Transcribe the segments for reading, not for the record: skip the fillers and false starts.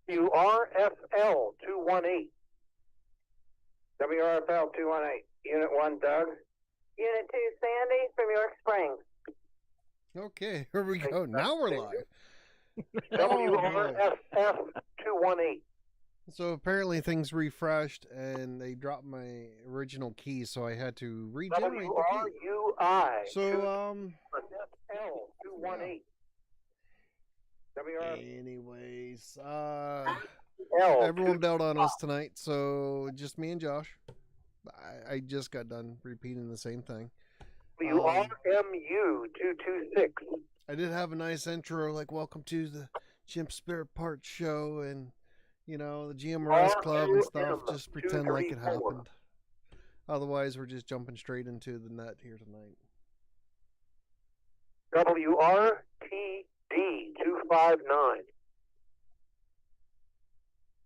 WRFL 218. WRFL 218. Unit 1, Doug. Unit 2, Sandy from York Springs. Okay, here we go. Now we're live. WRFF 218. So apparently things refreshed and they dropped my original key, so I had to regenerate the key. WRUI. So FL 218. anyways, everyone bailed on us tonight, so just me and Josh. I just got done repeating the same thing. WRMU 226. I did have a nice intro, like welcome to the Chimp Spirit Parts show and you know the GMRS club and stuff. Just pretend like it happened. Otherwise, we're just jumping straight into the net here tonight. WRTD 259.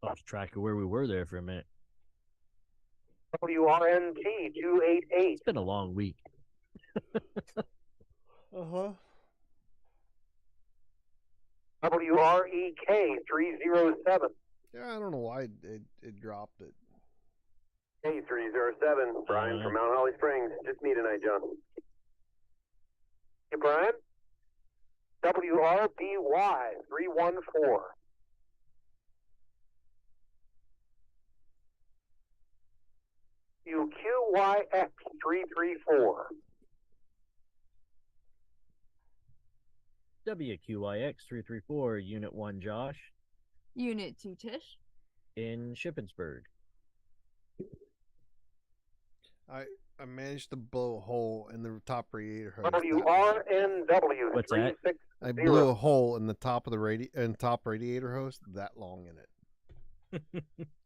Lost track of where we were there for a minute. WRNT 288. It's been a long week. Uh-huh. WREK 307. Yeah, I don't know why it dropped it. Hey, 307. Brian from Mount Holly Springs. Just me tonight, John. Hey, Brian. WRBY 314. UQYX 334. WQIX 334, Unit 1, Josh. Unit 2, Tish. In Shippensburg. I managed to blow a hole in the top radiator hose. WRNW. What's that? I blew a hole in the top of the top radiator hose that long in it.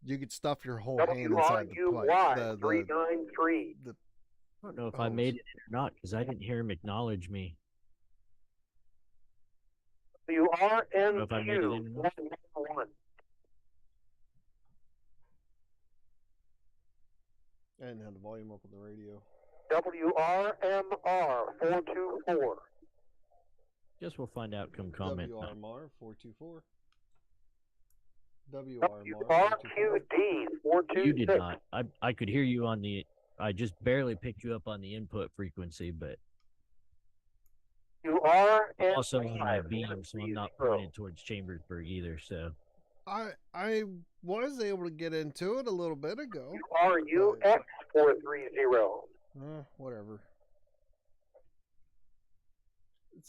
You could stuff your whole hand inside the pipe. 393. I don't know if I made it or not because I didn't hear him acknowledge me. WRNQ I made it in. 111. I didn't have the volume up on the radio. WRMR 424. Guess we'll find out come comment. WRMR 424. WRQD 426. You did not. I could hear you on the. I just barely picked you up on the input frequency, but You are also on my beam, so I'm not pointed towards Chambersburg either. So I was able to get into it a little bit ago. RUX 430. Whatever.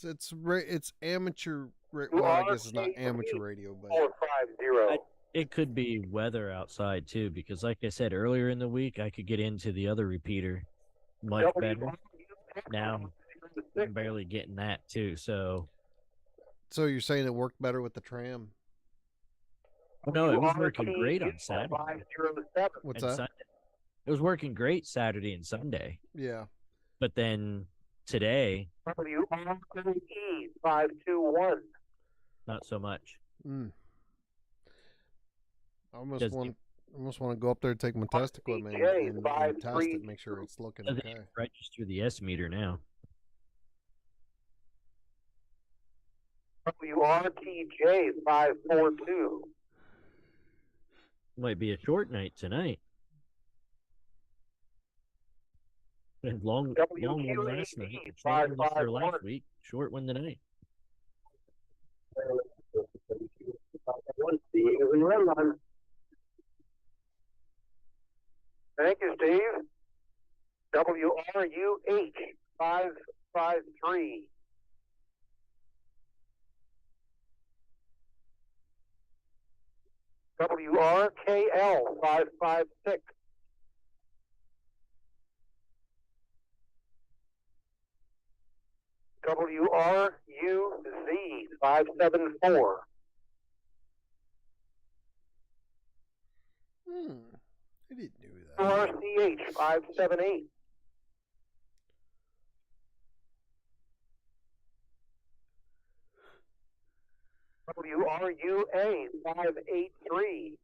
It's amateur. Well, I guess it's not amateur radio, but 450. it could be weather outside too, because like I said earlier in the week, I could get into the other repeater much better. Now I'm barely getting that too. So you're saying it worked better with the Tram? No, it was working great on Saturday. What's that? Sunday. It was working great Saturday and Sunday. Yeah. But then today, WRE 521. not so much. I almost want to go up there and take my test equipment and test it, make sure it's looking okay. Register the S meter now. WRTJ 542. Might be a short night tonight. And long one last night. Short one last week. Short one tonight. Thank you, Steve. WRUH 553. WRKL 556. WRUZ 574. I didn't do that. RCH 578. WRUA 583.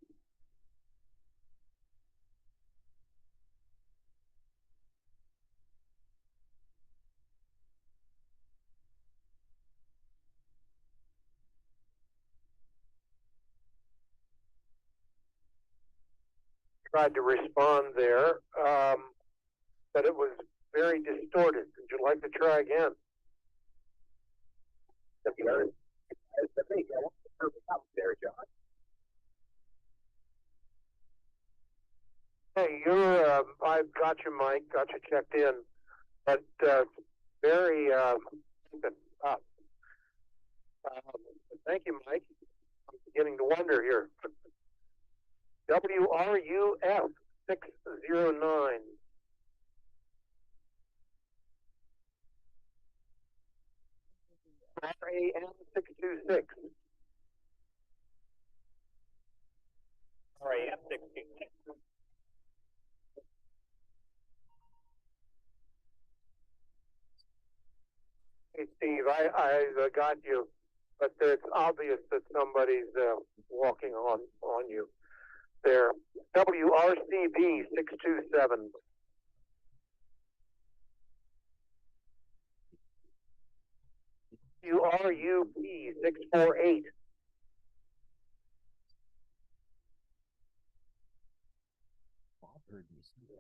tried to respond there, but it was very distorted. Would you like to try again? There, John. Hey, you're, I've got your mic, got you checked in, but very up. Thank you, Mike. I'm beginning to wonder here. WRUF 609. RAM 626. RAM 626. Hey, Steve, I got you, but it's obvious that somebody's walking on you there. WRCB 627. WRUP 648.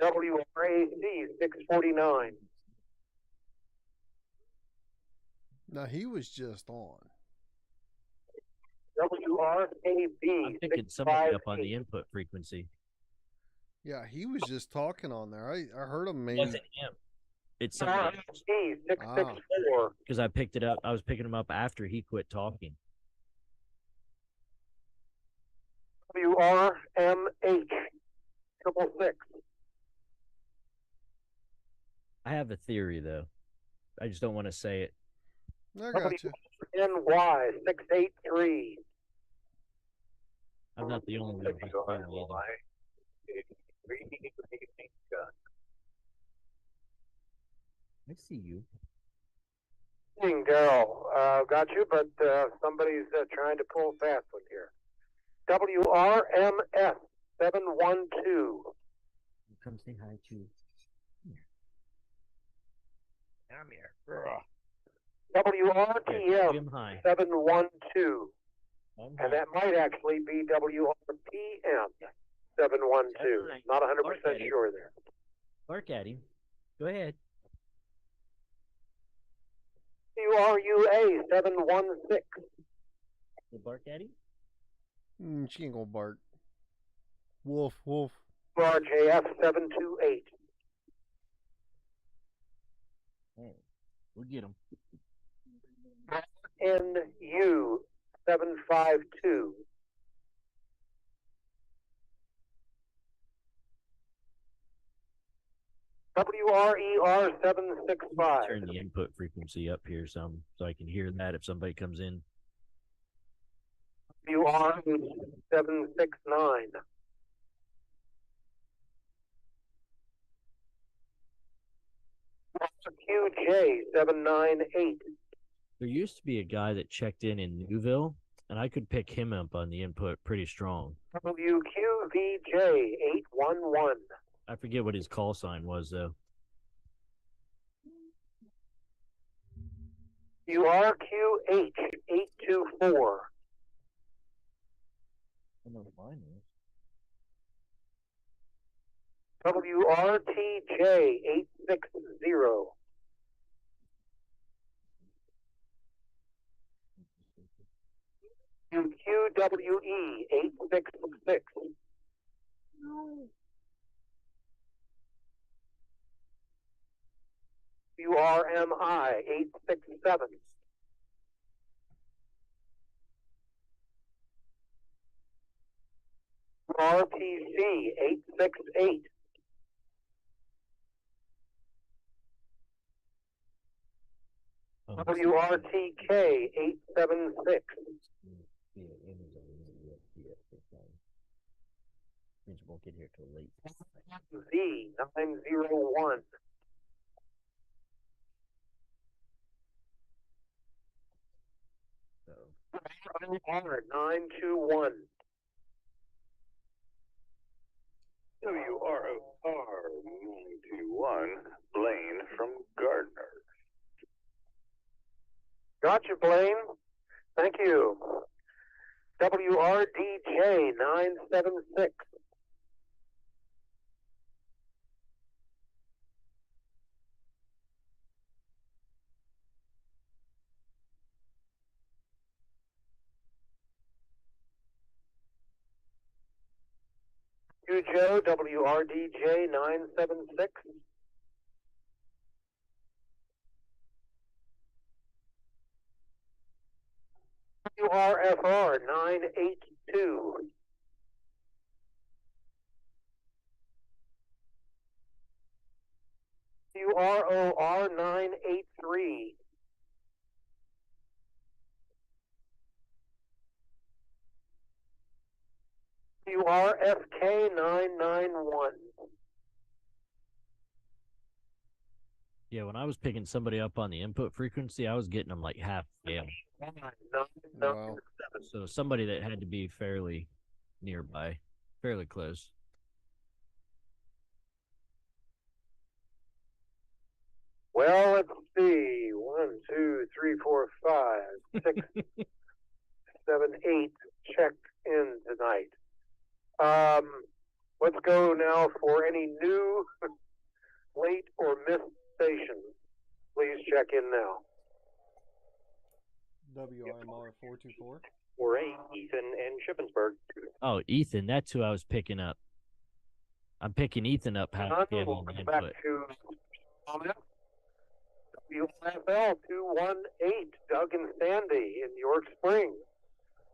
WRAC 649. Now he was just on. WRAB. I'm picking somebody up on the input frequency. Yeah, he was just talking on there. I heard him It maybe. wasn't him. It's somebody else. 664. Because I picked it up. I was picking him up after he quit talking. WRMH 666. I have a theory though. I just don't want to say it. I got you. NY 683. I'm not the only one. who's theory either. I see you. Daryl, got you, but somebody's trying to pull a fast one here. WRMS 712. Come say hi to. I'm here. WRTM Jim high. 712. And that might actually be WRPM 712. Not 100% sure there. Bark at him. Go ahead. WRUA 716. You bark at him? She ain't gonna bark. Wolf, wolf. RJF 728. Hey, we'll get him. NU 752. WRER 765. Turn the input frequency up here some so I can hear that if somebody comes in. WR 769. QJ 798. There used to be a guy that checked in Newville, and I could pick him up on the input pretty strong. WQVJ 811. I forget what his call sign was, though. URQH 824. I know what mine is. WRTJ 860. QWE 866. URMI 867. RTC 868. WRTK 876. Won't get here till late. Z 901. R 921. WROR 921. Blaine from Gardner. Gotcha, Blaine. Thank you. WRDJ 976. you, Joe. WRDJ 976. WRFR 982. WROR 983. WRFK 991. Yeah, when I was picking somebody up on the input frequency, I was getting them like half scale. Wow. So somebody that had to be fairly nearby, fairly close. Well, let's see. 1, 2, 3, 4, 5, 6, 7, 8 checked in tonight. Let's go now for any new, late, or missed stations. Please check in now. WIMR 424. 48, Ethan in Shippensburg. Oh, Ethan, that's who I was picking up. I'm picking Ethan up half scale on the Welcome back input. to WFL 218, Doug and Sandy in York Springs.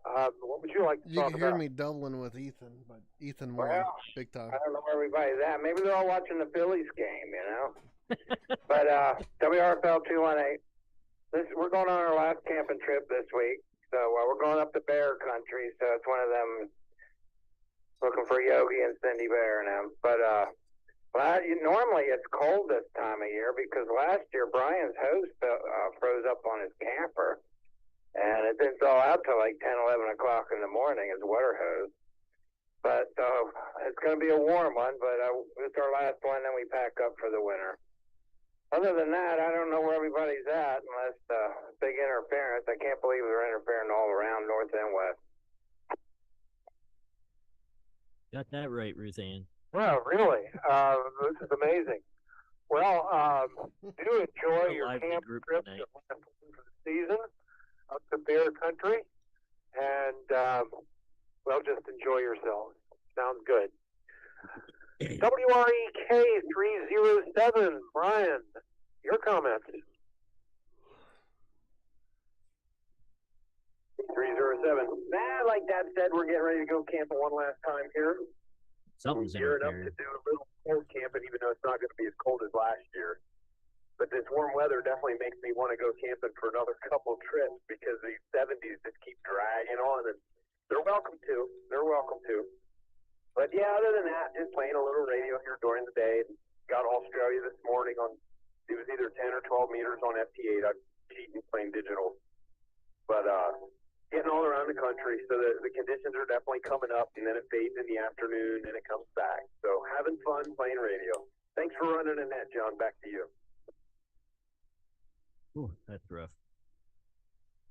What would you like to You talk can hear about? me doubling with Ethan, but Ethan won Well, big time. I don't know where everybody's at. Maybe they're all watching the Phillies game, you know. But WRFL 218. We're going on our last camping trip this week. So we're going up to Bear Country. So it's one of them looking for Yogi and Cindy Bear and them. But normally it's cold this time of year because last year Brian's hose froze up on his camper. And it didn't thaw out till like 10, 11 o'clock in the morning, his water hose. But it's going to be a warm one, but it's our last one, then we pack up for the winter. Other than that, I don't know where everybody's at unless big interference. I can't believe they're interfering all around north and west. Got that right, Ruth Ann. Well, really, this is amazing. Well, do enjoy your Lively camp group trip tonight. for the season up to Bear Country, and well, just enjoy yourselves. Sounds good. WREK 307, Brian, your comments. 307. Like Dad said, we're getting ready to go camping one last time here. Something's Gearing up interfering. to do a little cold camping, even though it's not going to be as cold as last year. But this warm weather definitely makes me want to go camping for another couple trips because these 70s just keep dragging on, and they're welcome to. They're welcome to. But yeah, other than that, just playing a little radio here during the day. Got Australia this morning on, it was either 10 or 12 meters on FT-8. I'm cheating playing digital. But getting all around the country, so the conditions are definitely coming up, and then it fades in the afternoon, and it comes back. So having fun playing radio. Thanks for running in that, John. Back to you. Ooh, that's rough.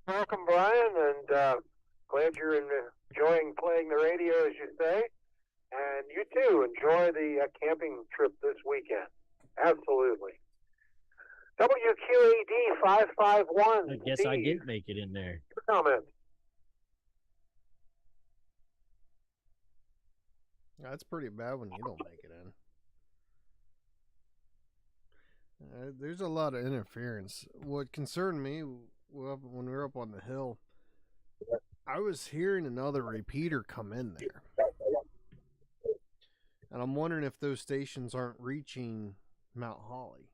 Welcome, Brian, and glad you're enjoying playing the radio, as you say. And you too, enjoy the camping trip this weekend. Absolutely. WQAD 551. I guess Steve, I did make it in there. your comments. That's pretty bad when you don't make it in. There's a lot of interference. What concerned me when we were up on the hill, I was hearing another repeater come in there. And I'm wondering if those stations aren't reaching Mount Holly.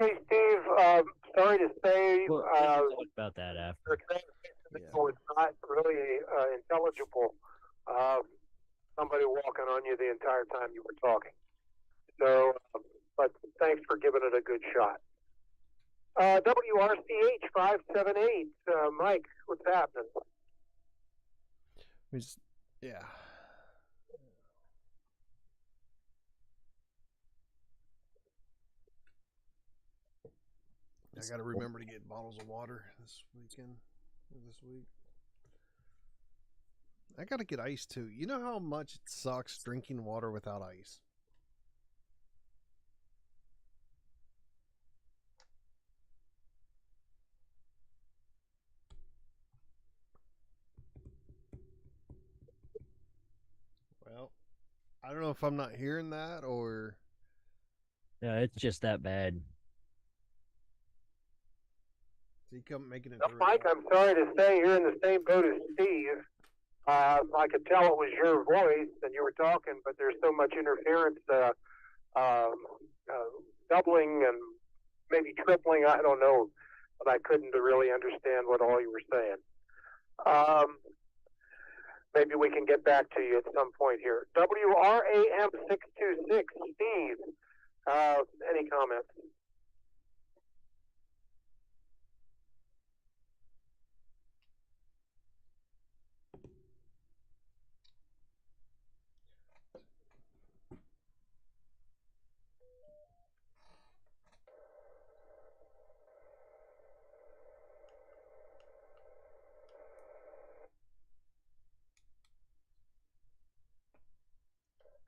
Hey, Steve, sorry to say, Well, we can talk about that after. so it's not really intelligible. Somebody walking on you the entire time you were talking. So, but thanks for giving it a good shot. WRCH 578, Mike, what's happening? Yeah. I got to remember to get bottles of water this weekend, or this week. I got to get ice too. You know how much it sucks drinking water without ice? Well, I don't know if I'm not hearing that or. Yeah, it's just that bad. So you come making it through. Mike, I'm sorry to say you're in the same boat as Steve. I could tell it was your voice and you were talking, but there's so much interference, doubling and maybe tripling. I don't know, but I couldn't really understand what all you were saying. Maybe we can get back to you at some point here. WRAM 626, Steve. Any comments?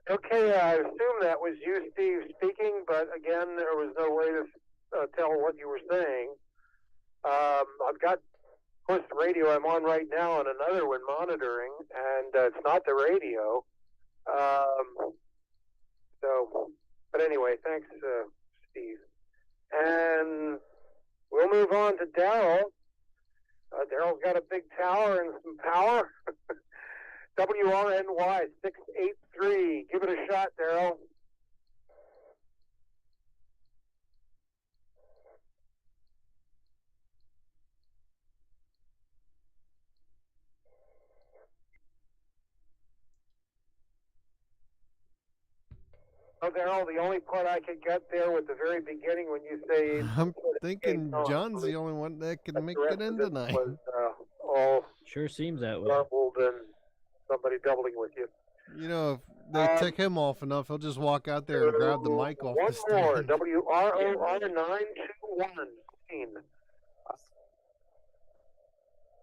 Okay, I assume that was you, Steve, speaking, but again, there was no way to tell what you were saying. I've got, of course, the radio I'm on right now and another one monitoring, and it's not the radio. But anyway, thanks, Steve. And we'll move on to Daryl. Daryl's got a big tower and some power. WRNY 683. Give it a shot, Daryl. Oh, Daryl, the only part I could get there was the very beginning when you say... I'm thinking John's the only one that can make it in tonight. Was, all Sure seems that way. garbled and somebody doubling with you. You know, if they tick him off enough, he'll just walk out there and grab the mic off the stand. One more, WROR 921.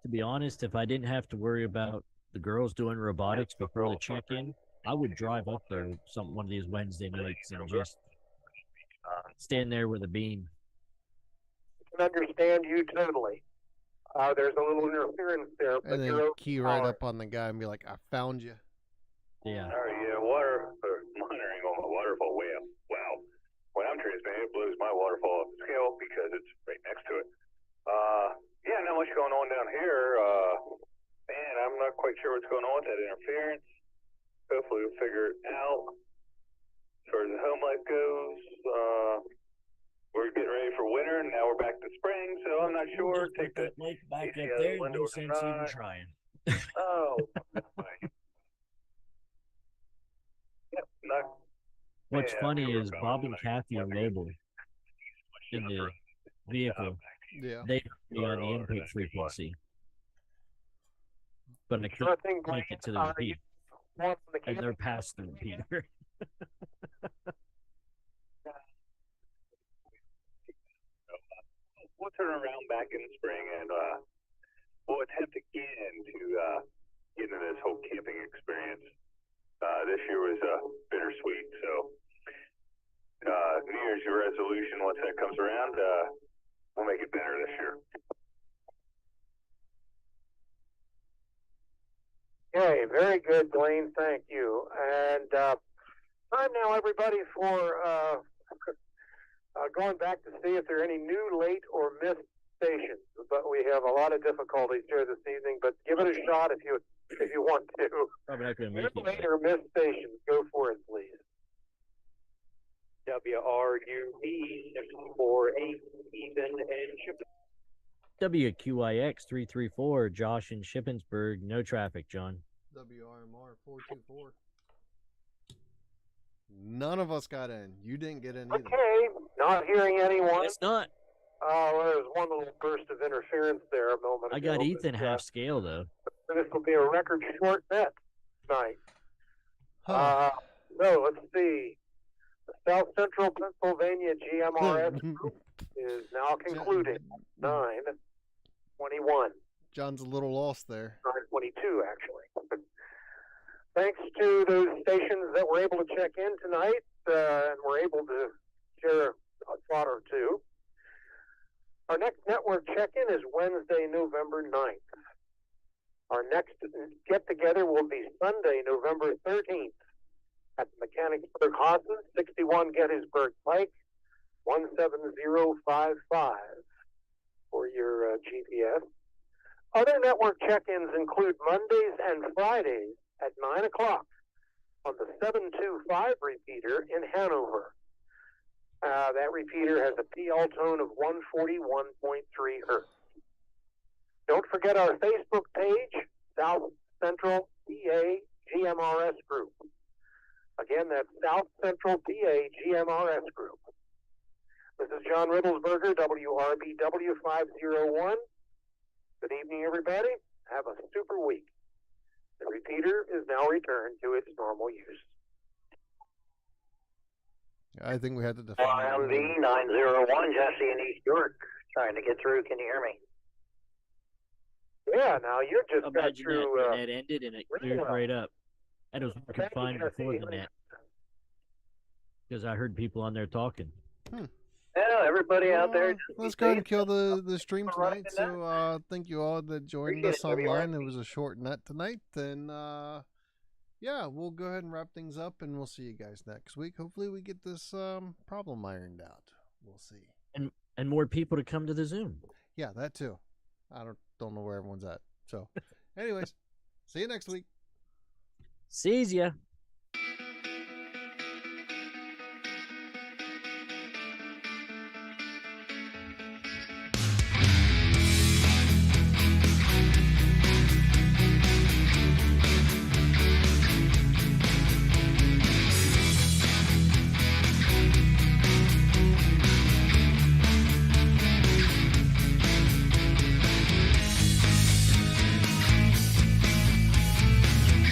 To be honest, if I didn't have to worry about the girls doing robotics before the check-in, I would drive up there one of these Wednesday nights and just stand there with a beam. I can understand you totally. There's a little interference there. But And then key right up on the guy and be like, I found you. Yeah. Water monitoring on my waterfall way up. Wow. When I'm transmitting, it blows my waterfall off the scale because it's right next to it. Yeah, not much going on down here. Man, I'm not quite sure what's going on with that interference. Hopefully we'll figure it out. As far as the home life goes, we're getting ready for winter, and now we're back to spring, so I'm not sure. Take the mic back AC up out of there. the window No sense even trying. Oh. Yep, What's Yeah, funny we were is going Bob and tonight. Kathy are mobile in the vehicle. Yeah. They be on the input frequency, but I Sure couldn't thing, make it to the repeat, and they're past the repeater. We'll turn around back in the spring, and we'll attempt again to get into this whole camping experience. This year was bittersweet, so New Year's resolution, once that comes around, we'll make it better this year. Okay, very good, Blaine. Thank you. And time now, everybody, for going back to see if there are any new, late, or missed stations. But we have a lot of difficulties here this evening. But give it a shot if you want to. Probably not going to New, make it. late, or missed stations. Go for it, please. WRUB 648, Ethan and Shipping. WQIX 334, Josh in Shippensburg. No traffic, John. WRMR 424. None of us got in. You didn't get in either. Okay, not hearing anyone. It's not. Well, there was one little burst of interference there a moment ago. I got Ethan but, half scale, though. This will be a record short net tonight. Huh. So let's see. The South Central Pennsylvania GMRS group is now concluding 9:21. John's a little lost there. 9:22 actually. Thanks to those stations that were able to check in tonight and were able to share a thought or two. Our next network check-in is Wednesday, November 9th. Our next get-together will be Sunday, November 13th. at Mechanicsburg Hosses, 61 Gettysburg Pike, 17055 for your GPS. Other network check-ins include Mondays and Fridays at 9 o'clock on the 725 repeater in Hanover. That repeater has a PL tone of 141.3 hertz. Don't forget our Facebook page, South Central PA GMRS Group. Again, that's South Central PA GMRS Group. This is John Ribblesberger, WRBW 501. Good evening, everybody. Have a super week. The repeater is now returned to its normal use. I think we had to define. RMV 901, Jesse in East York. Trying to get through. Can you hear me? Yeah, now you just got Imagine through. that when that ended and it cleared right up. And it was working Thank you, fine before Jesse. the net. Because I heard people on there talking. Yeah, everybody out there. Let's go ahead and kill the stream tonight. So thank you all that joined us online. It was a short net tonight. And yeah, we'll go ahead and wrap things up, and we'll see you guys next week. Hopefully we get this problem ironed out. We'll see. And more people to come to the Zoom. Yeah, that too. I don't know where everyone's at. So anyways, see you next week. Sees ya.